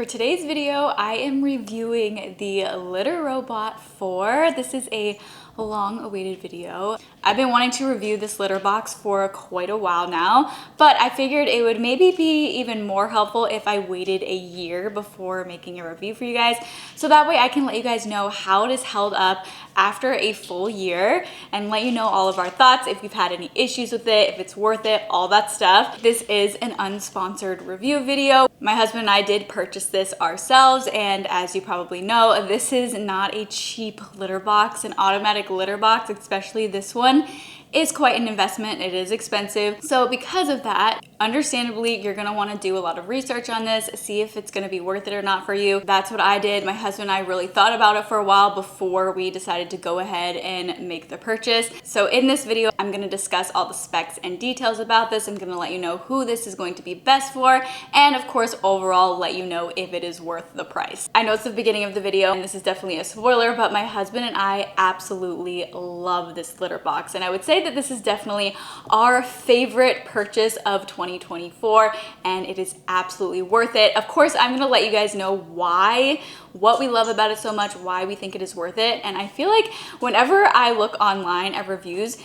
For today's video, I am reviewing the Litter Robot 4. This is a long-awaited video. I've been wanting to review this litter box for quite a while now, but I figured it would maybe be even more helpful if I waited a year before making a review for you guys, so that way I can let you guys know how it is held up after a full year and let you know all of our thoughts, if you've had any issues with it, if it's worth it, all that stuff. This is an unsponsored review video. My husband and I did purchase this ourselves, and as you probably know, this is not a cheap litter box. An automatic litter box, especially this one, is quite an investment. It is expensive. So because of that, understandably, you're gonna wanna do a lot of research on this, see if it's gonna be worth it or not for you. That's what I did. My husband and I really thought about it for a while before we decided to go ahead and make the purchase. So in this video, I'm gonna discuss all the specs and details about this. I'm gonna let you know who this is going to be best for, and of course, overall, let you know if it is worth the price. I know it's the beginning of the video, and this is definitely a spoiler, but my husband and I absolutely love this litter box, and I would say that this is definitely our favorite purchase of 2024, and it is absolutely worth it. Of course, I'm gonna let you guys know what we love about it so much, why we think it is worth it. And I feel like whenever I look online at reviews,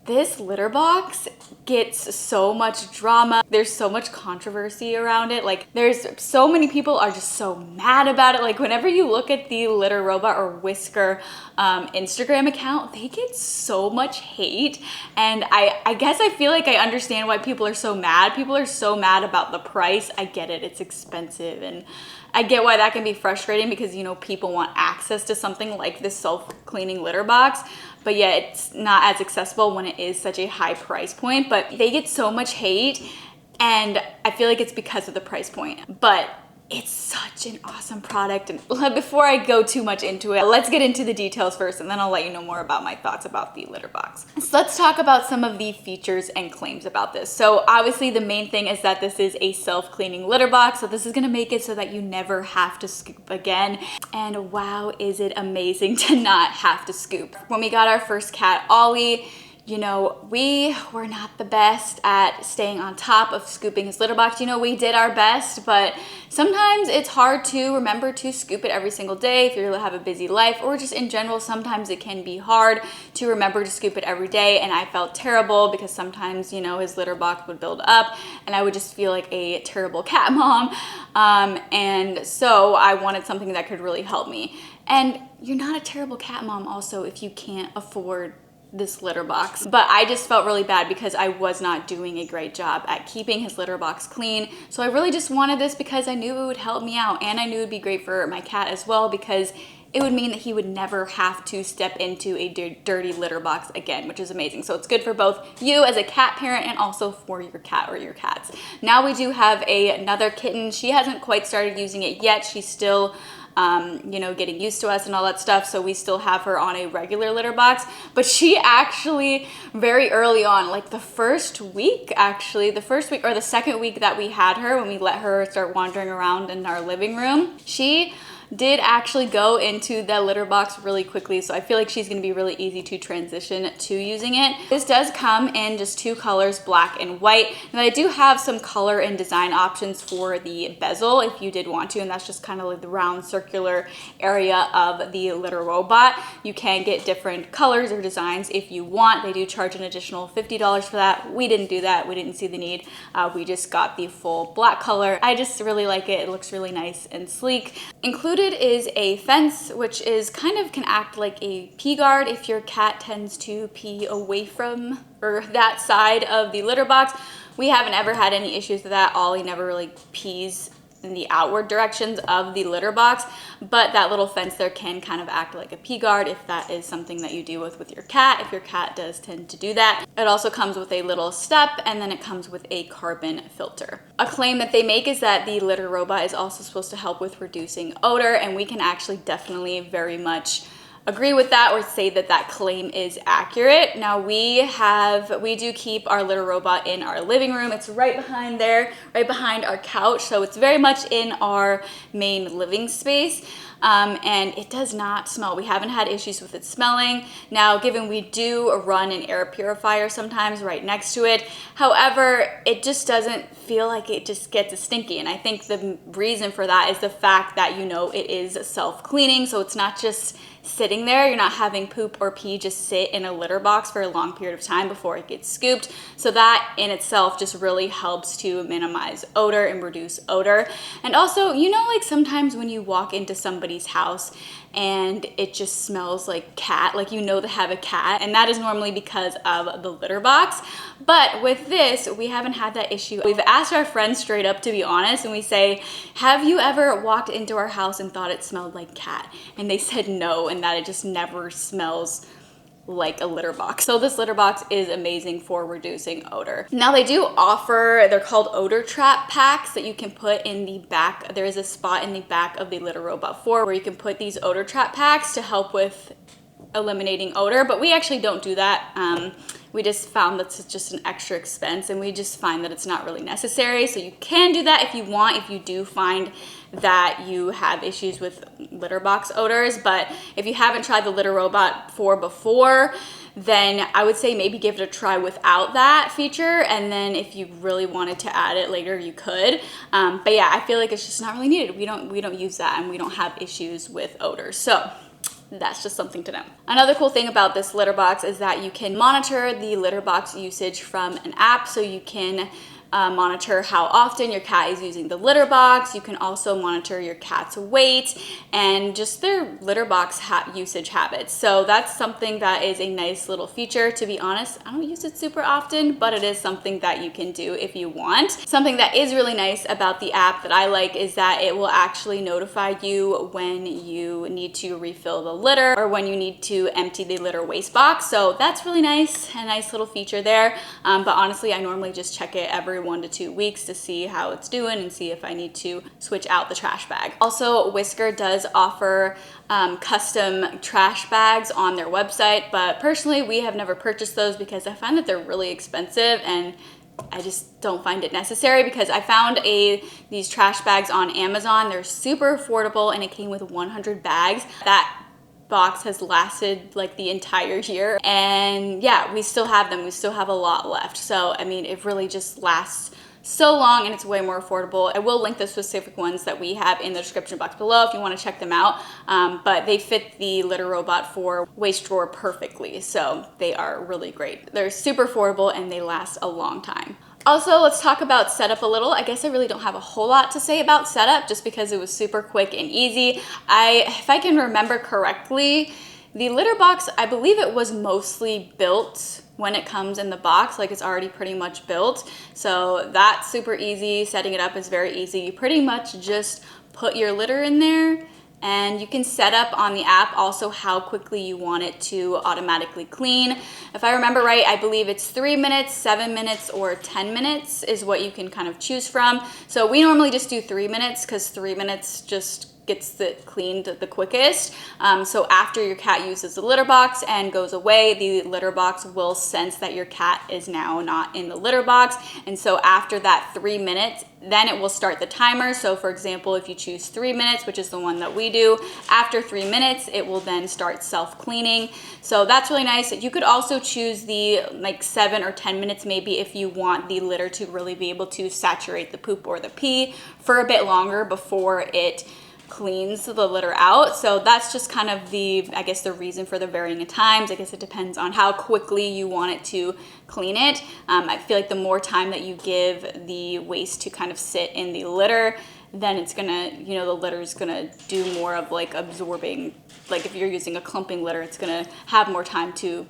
this litter box gets so much drama. There's so much controversy around it. Like, there's so many people are just so mad about it. Like, whenever you look at the Litter Robot or Whisker Instagram account, they get so much hate. And I guess I feel like I understand why people are so mad. People are so mad about the price. I get it, it's expensive, and I get why that can be frustrating because, you know, people want access to something like this self-cleaning litter box, but yeah, it's not as accessible when it is such a high price point. But they get so much hate, and I feel like it's because of the price point. But it's such an awesome product. And before I go too much into it, let's get into the details first, and then I'll let you know more about my thoughts about the litter box. So let's talk about some of the features and claims about this. So obviously the main thing is that this is a self-cleaning litter box. So this is gonna make it so that you never have to scoop again. And wow, is it amazing to not have to scoop. When we got our first cat, Ollie, you know, we were not the best at staying on top of scooping his litter box. You know, we did our best, but sometimes it's hard to remember to scoop it every single day if you have a busy life, or just in general, sometimes it can be hard to remember to scoop it every day. And I felt terrible because sometimes, you know, his litter box would build up and I would just feel like a terrible cat mom. And so I wanted something that could really help me. And you're not a terrible cat mom also if you can't afford this litter box. But I just felt really bad because I was not doing a great job at keeping his litter box clean. So I really just wanted this because I knew it would help me out, and I knew it would be great for my cat as well because it would mean that he would never have to step into a dirty litter box again, which is amazing. So it's good for both you as a cat parent and also for your cat or your cats. Now we do have another kitten. She hasn't quite started using it yet. She's still you know, getting used to us and all that stuff. So we still have her on a regular litter box, but she actually very early on, like the first week or the second week that we had her, when we let her start wandering around in our living room, she did actually go into the litter box really quickly. So I feel like she's gonna be really easy to transition to using it. This does come in just two colors, black and white. And I do have some color and design options for the bezel if you did want to, and that's just kind of like the round circular area of the Litter Robot. You can get different colors or designs if you want. They do charge an additional $50 for that. We didn't do that. We didn't see the need. We just got the full black color. I just really like it. It looks really nice and sleek. Included is a fence, which is kind of can act like a pee guard if your cat tends to pee away from or that side of the litter box. We haven't ever had any issues with that. Ollie never really pees in the outward directions of the litter box, but that little fence there can kind of act like a pee guard if that is something that you deal with your cat, if your cat does tend to do that. It also comes with a little step, and then it comes with a carbon filter. A claim that they make is that the Litter Robot is also supposed to help with reducing odor, and we can actually definitely very much agree with that or say that that claim is accurate. Now we do keep our litter robot in our living room. It's right behind there, right behind our couch. So it's very much in our main living space. And it does not smell. We haven't had issues with it smelling. Now, given we do run an air purifier sometimes right next to it, however, it just doesn't feel like it just gets stinky. And I think the reason for that is the fact that, you know, it is self-cleaning, so it's not just sitting there. You're not having poop or pee just sit in a litter box for a long period of time before it gets scooped. So that in itself just really helps to minimize odor and reduce odor. And also, you know, like sometimes when you walk into somebody's house and it just smells like cat, like you know they have a cat, and that is normally because of the litter box. But with this, we haven't had that issue. We've asked our friends straight up, to be honest, and we say, have you ever walked into our house and thought it smelled like cat? And they said no, and that it just never smells like a litter box. So this litter box is amazing for reducing odor. Now they do offer, they're called odor trap packs that you can put in the back. There is a spot in the back of the Litter Robot 4 where you can put these odor trap packs to help with eliminating odor, but we actually don't do that. We just found that's just an extra expense, and we just find that it's not really necessary. So you can do that if you want, if you do find that you have issues with litter box odors. But if you haven't tried the Litter Robot 4 before, then I would say maybe give it a try without that feature, and then if you really wanted to add it later, you could. But yeah, I feel like it's just not really needed. We don't use that, and we don't have issues with odor. So that's just something to know. Another cool thing about this litter box is that you can monitor the litter box usage from an app. So you can monitor how often your cat is using the litter box. You can also monitor your cat's weight and just their litter box usage habits. So that's something that is a nice little feature. To be honest, I don't use it super often, but it is something that you can do if you want. Something that is really nice about the app that I like is that it will actually notify you when you need to refill the litter or when you need to empty the litter waste box. So that's really nice, a nice little feature there. But honestly, I normally just check it every 1 to 2 weeks to see how it's doing and see if I need to switch out the trash bag. Also, Whisker does offer custom trash bags on their website, but personally we have never purchased those because I find that they're really expensive, and I just don't find it necessary because I found these trash bags on Amazon. They're super affordable, and it came with 100 bags. That box has lasted like the entire year, and yeah, we still have them. We still have a lot left. So I mean, it really just lasts so long, and it's way more affordable. I will link the specific ones that we have in the description box below if you want to check them out. But they fit the Litter Robot 4 waste drawer perfectly, so they are really great. They're super affordable and they last a long time. Also, let's talk about setup a little. I guess I really don't have a whole lot to say about setup just because it was super quick and easy. If I can remember correctly, the litter box, I believe it was mostly built when it comes in the box, like it's already pretty much built. So that's super easy. Setting it up is very easy. You pretty much just put your litter in there, and you can set up on the app also how quickly you want it to automatically clean. If I remember right, I believe it's 3 minutes, 7 minutes, or 10 minutes is what you can kind of choose from. So we normally just do 3 minutes because 3 minutes just gets it cleaned the quickest. So after your cat uses the litter box and goes away, the litter box will sense that your cat is now not in the litter box. And so after that 3 minutes, then it will start the timer. So for example, if you choose 3 minutes, which is the one that we do, after 3 minutes, it will then start self-cleaning. So that's really nice. You could also choose the like 7 or 10 minutes maybe if you want the litter to really be able to saturate the poop or the pee for a bit longer before it cleans the litter out. So that's just kind of I guess the reason for the varying times. I guess it depends on how quickly you want it to clean it. I feel like the more time that you give the waste to kind of sit in the litter, then it's gonna, the litter is gonna do more of like absorbing. Like if you're using a clumping litter, it's gonna have more time to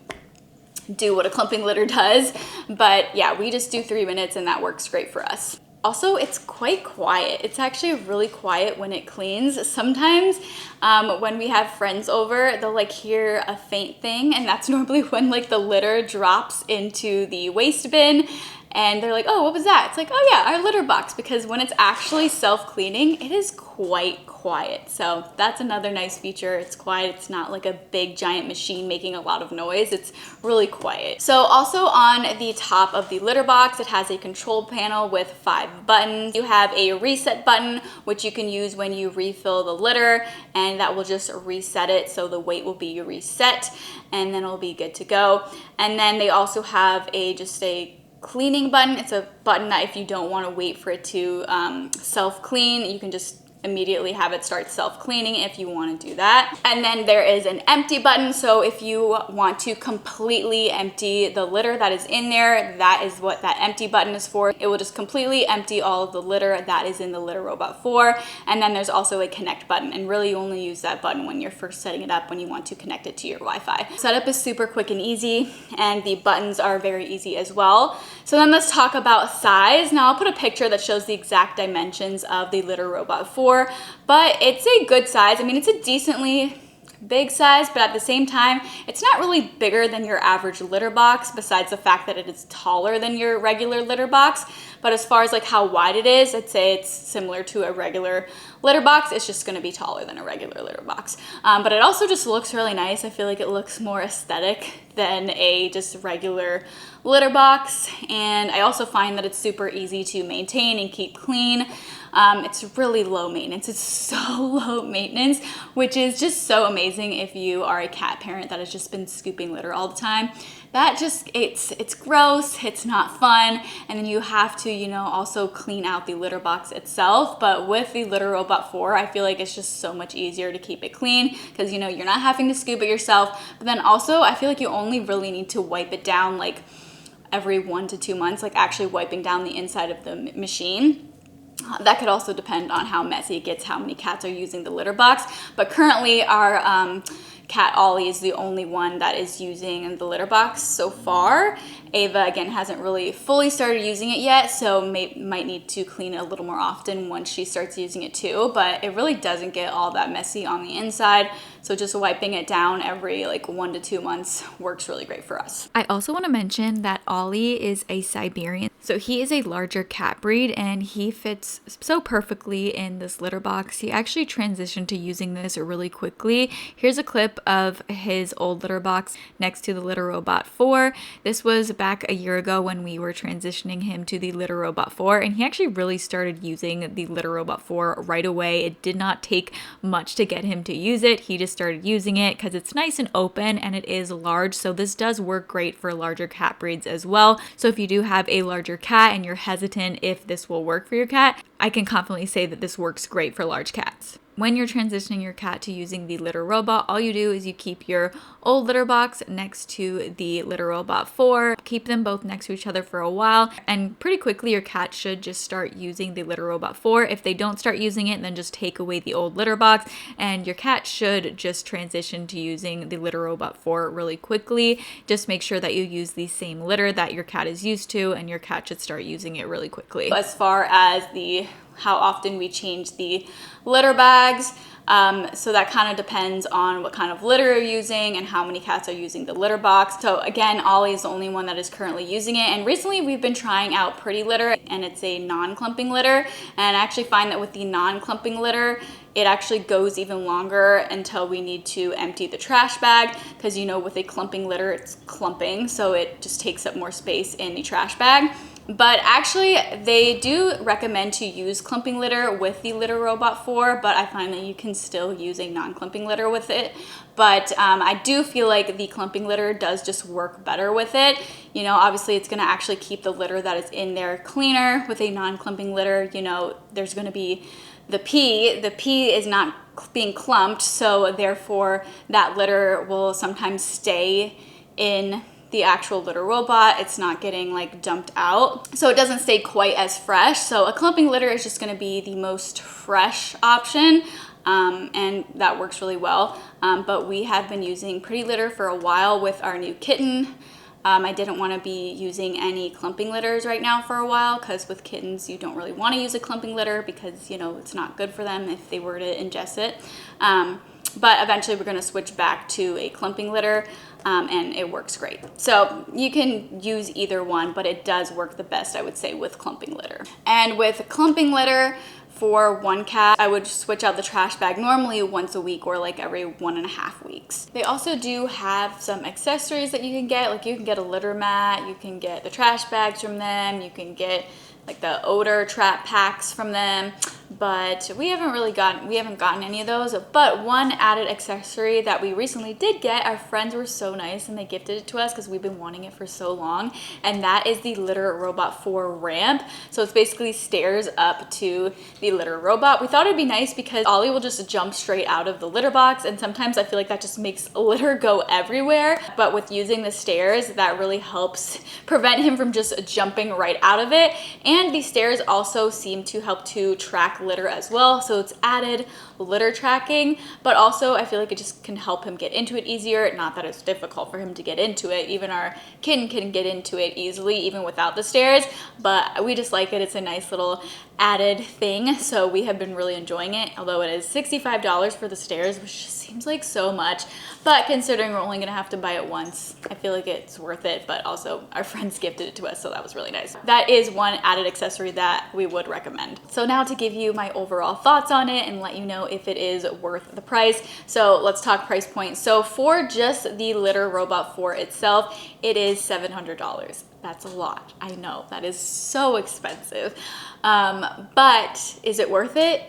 do what a clumping litter does. But yeah, we just do 3 minutes and that works great for us. Also, it's quite quiet. It's actually really quiet when it cleans. Sometimes when we have friends over, they'll like hear a faint thing, and that's normally when like the litter drops into the waste bin. and they're like, oh, what was that? It's like, oh yeah, our litter box, because when it's actually self-cleaning, it is quite quiet. So that's another nice feature. It's quiet. It's not like a big giant machine making a lot of noise. It's really quiet. So also on the top of the litter box, it has a control panel with 5 buttons. You have a reset button, which you can use when you refill the litter, and that will just reset it. So the weight will be reset, and then it'll be good to go. And then they also have just a cleaning button. It's a button that if you don't want to wait for it to self-clean, you can just immediately have it start self-cleaning if you want to do that. And then there is an empty button. So if you want to completely empty the litter that is in there, that is what that empty button is for. It will just completely empty all of the litter that is in the Litter Robot 4. And then there's also a connect button, and really you only use that button when you're first setting it up, when you want to connect it to your Wi-Fi. Setup is super quick and easy, and the buttons are very easy as well. So then let's talk about size. Now I'll put a picture that shows the exact dimensions of the Litter Robot 4, but it's a good size. I mean, it's a decently big size, but at the same time, it's not really bigger than your average litter box, besides the fact that it is taller than your regular litter box. But as far as like how wide it is, I'd say it's similar to a regular litter box. It's just gonna be taller than a regular litter box. But it also just looks really nice. I feel like it looks more aesthetic than a just regular litter box. And I also find that it's super easy to maintain and keep clean. It's really low maintenance. It's so low maintenance, which is just so amazing if you are a cat parent that has just been scooping litter all the time. That just, it's gross, it's not fun, and then you have to, you know, also clean out the litter box itself. But with the Litter Robot 4, I feel like it's just so much easier to keep it clean, because, you know, you're not having to scoop it yourself. But then also, I feel like you only really need to wipe it down like every 1 to 2 months, like actually wiping down the inside of the machine. That could also depend on how messy it gets, how many cats are using the litter box. But currently our cat Ollie is the only one that is using the litter box so far. Ava, again, hasn't really fully started using it yet, so might need to clean it a little more often once she starts using it too, but it really doesn't get all that messy on the inside. So just wiping it down every like 1 to 2 months works really great for us. I also want to mention that Ollie is a Siberian. So he is a larger cat breed, and he fits so perfectly in this litter box. He actually transitioned to using this really quickly. Here's a clip of his old litter box next to the Litter Robot 4. This was back a year ago when we were transitioning him to the Litter Robot 4, and he actually really started using the Litter Robot 4 right away. It did not take much to get him to use it. He just started using it because it's nice and open and it is large, so this does work great for larger cat breeds as well. So if you do have a larger cat and you're hesitant if this will work for your cat, I can confidently say that this works great for large cats. When you're transitioning your cat to using the Litter Robot, all you do is you keep your old litter box next to the Litter Robot 4, keep them both next to each other for a while, and pretty quickly your cat should just start using the Litter Robot 4. If they don't start using it, then just take away the old litter box, and your cat should just transition to using the Litter Robot 4 really quickly. Just make sure that you use the same litter that your cat is used to, and your cat should start using it really quickly. As far as how often we change the litter bags, so that kind of depends on what kind of litter you're using and how many cats are using the litter box. So again, Ollie is the only one that is currently using it, and recently we've been trying out Pretty Litter, and it's a non-clumping litter, and I actually find that with the non-clumping litter, it actually goes even longer until we need to empty the trash bag, because, you know, with a clumping litter, it's clumping, so it just takes up more space in the trash bag. But actually, they do recommend to use clumping litter with the Litter Robot 4, but I find that you can still use a non-clumping litter with it. But I do feel like the clumping litter does just work better with it. You know, obviously it's gonna actually keep the litter that is in there cleaner. With a non-clumping litter, you know, there's gonna be the pee is not being clumped, so therefore that litter will sometimes stay in the actual Litter Robot. It's not getting like dumped out, so it doesn't stay quite as fresh. So a clumping litter is just going to be the most fresh option, and that works really well. But we have been using Pretty Litter for a while with our new kitten. I didn't want to be using any clumping litters right now for a while, because with kittens you don't really want to use a clumping litter because, you know, it's not good for them if they were to ingest it. But eventually we're going to switch back to a clumping litter, and it works great. So you can use either one, but it does work the best, I would say, with clumping litter. And with clumping litter, for one cat, I would switch out the trash bag normally once a week or like every 1.5 weeks. They also do have some accessories that you can get. Like you can get a litter mat, you can get the trash bags from them, you can get like the odor trap packs from them, but we haven't gotten any of those. But one added accessory that we recently did get, our friends were so nice and they gifted it to us because we've been wanting it for so long, and that is the Litter Robot 4 ramp. So it's basically stairs up to the litter robot. We thought it'd be nice because Ollie will just jump straight out of the litter box, and sometimes I feel like that just makes litter go everywhere. But with using the stairs, that really helps prevent him from just jumping right out of it. And these stairs also seem to help to track litter as well. So it's added litter tracking, but also I feel like it just can help him get into it easier. Not that it's difficult for him to get into it. Even our kitten can get into it easily, even without the stairs, but we just like it. It's a nice little added thing. So we have been really enjoying it, although it is $65 for the stairs, which just seems like so much. But considering we're only gonna have to buy it once, I feel like it's worth it. But also our friends gifted it to us, so that was really nice. That is one added accessory that we would recommend. So now to give you my overall thoughts on it and let you know if it is worth the price. So let's talk price point. So for just the Litter Robot 4 itself, it is $700. That's a lot. I know that is so expensive. But is it worth it?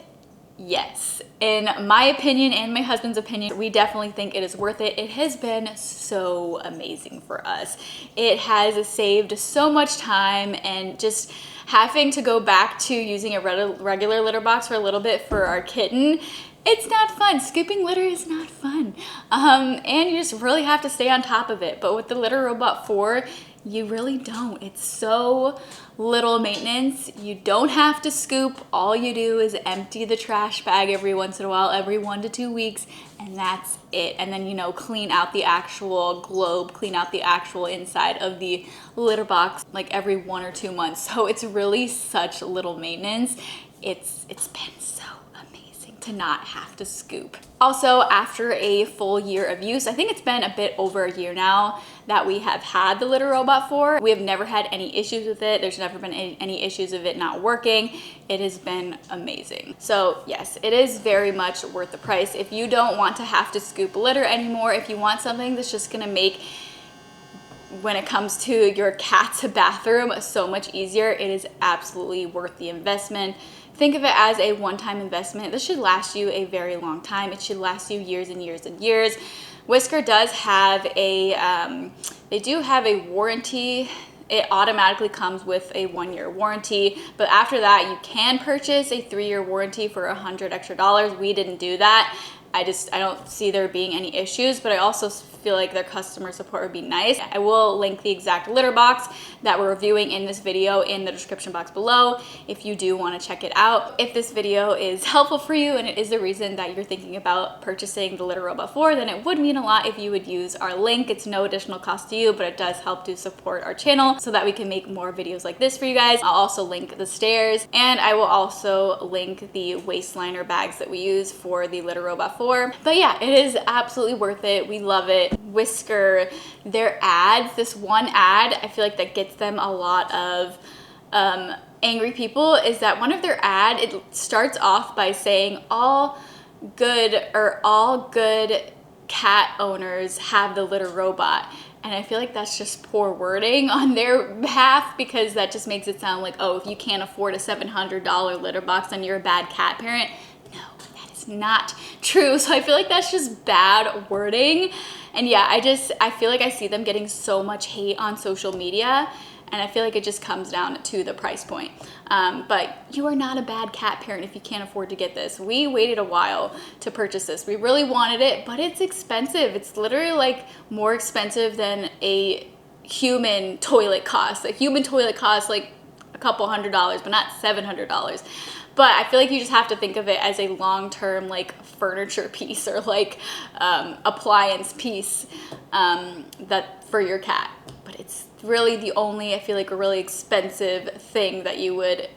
Yes. In my opinion and my husband's opinion, we definitely think it is worth it. It has been so amazing for us. It has saved so much time, and just having to go back to using a regular litter box for a little bit for our kitten, it's not fun. Scooping litter is not fun. And you just really have to stay on top of it. But with the Litter Robot 4, you really don't. It's so little maintenance. You don't have to scoop. All you do is empty the trash bag every once in a while, every 1 to 2 weeks, and that's it. And then, you know, clean out the actual globe, clean out the actual inside of the litter box like every 1 or 2 months. So it's really such little maintenance. It's been so amazing to not have to scoop. Also, after a full year of use, I think it's been a bit over a year now that we have had the Litter Robot 4. We have never had any issues with it. There's never been any issues of it not working. It has been amazing. So yes, it is very much worth the price. If you don't want to have to scoop litter anymore, if you want something that's just gonna make, when it comes to your cat's bathroom, so much easier, it is absolutely worth the investment. Think of it as a one-time investment. This should last you a very long time. It should last you years and years and years. Whisker does have a, they do have a warranty. It automatically comes with a 1-year warranty, but after that you can purchase a 3-year warranty for $100 extra. We didn't do that. I don't see there being any issues, but I also feel like their customer support would be nice. I will link the exact litter box that we're reviewing in this video in the description box below if you do want to check it out. If this video is helpful for you and it is the reason that you're thinking about purchasing the Litter Robot 4, then it would mean a lot if you would use our link. It's no additional cost to you, but it does help to support our channel so that we can make more videos like this for you guys. I'll also link the stairs, and I will also link the waist liner bags that we use for the Litter Robot 4. But yeah, it is absolutely worth it. We love it. Whisker, their ads, this one ad, I feel like that gets them a lot of angry people, is that one of their ad, it starts off by saying all good cat owners have the Litter Robot. And I feel like that's just poor wording on their behalf, because that just makes it sound like, oh, if you can't afford a $700 litter box, then you're a bad cat parent. No, that is not true. So I feel like that's just bad wording. And yeah, I feel like I see them getting so much hate on social media, and I feel like it just comes down to the price point. But you are not a bad cat parent if you can't afford to get this. We waited a while to purchase this. We really wanted it, but it's expensive. It's literally like more expensive than a human toilet costs. A human toilet costs like a couple $100, but not $700. But I feel like you just have to think of it as a long-term like furniture piece or like appliance piece that for your cat. But it's really the only, I feel like, a really expensive thing that you would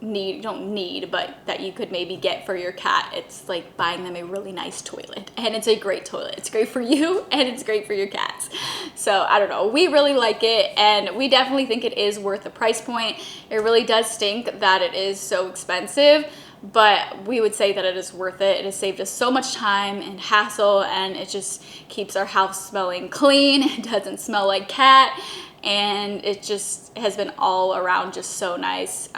need, you don't need, but that you could maybe get for your cat. It's like buying them a really nice toilet, and it's a great toilet. It's great for you and it's great for your cats. So I don't know, we really like it, and we definitely think it is worth the price point. It really does stink that it is so expensive, but we would say that it is worth it. It has saved us so much time and hassle, and it just keeps our house smelling clean. It doesn't smell like cat, and it just has been all around just so nice.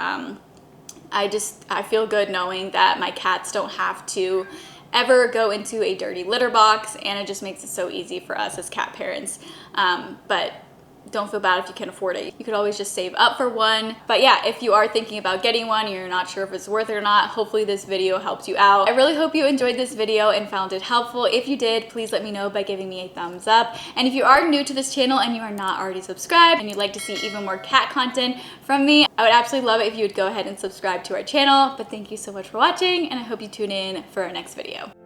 I feel good knowing that my cats don't have to ever go into a dirty litter box, and it just makes it so easy for us as cat parents. But don't feel bad if you can't afford it. You could always just save up for one. But yeah, if you are thinking about getting one, you're not sure if it's worth it or not, hopefully this video helped you out. I really hope you enjoyed this video and found it helpful. If you did, please let me know by giving me a thumbs up. And if you are new to this channel and you are not already subscribed and you'd like to see even more cat content from me, I would absolutely love it if you would go ahead and subscribe to our channel. But thank you so much for watching, and I hope you tune in for our next video.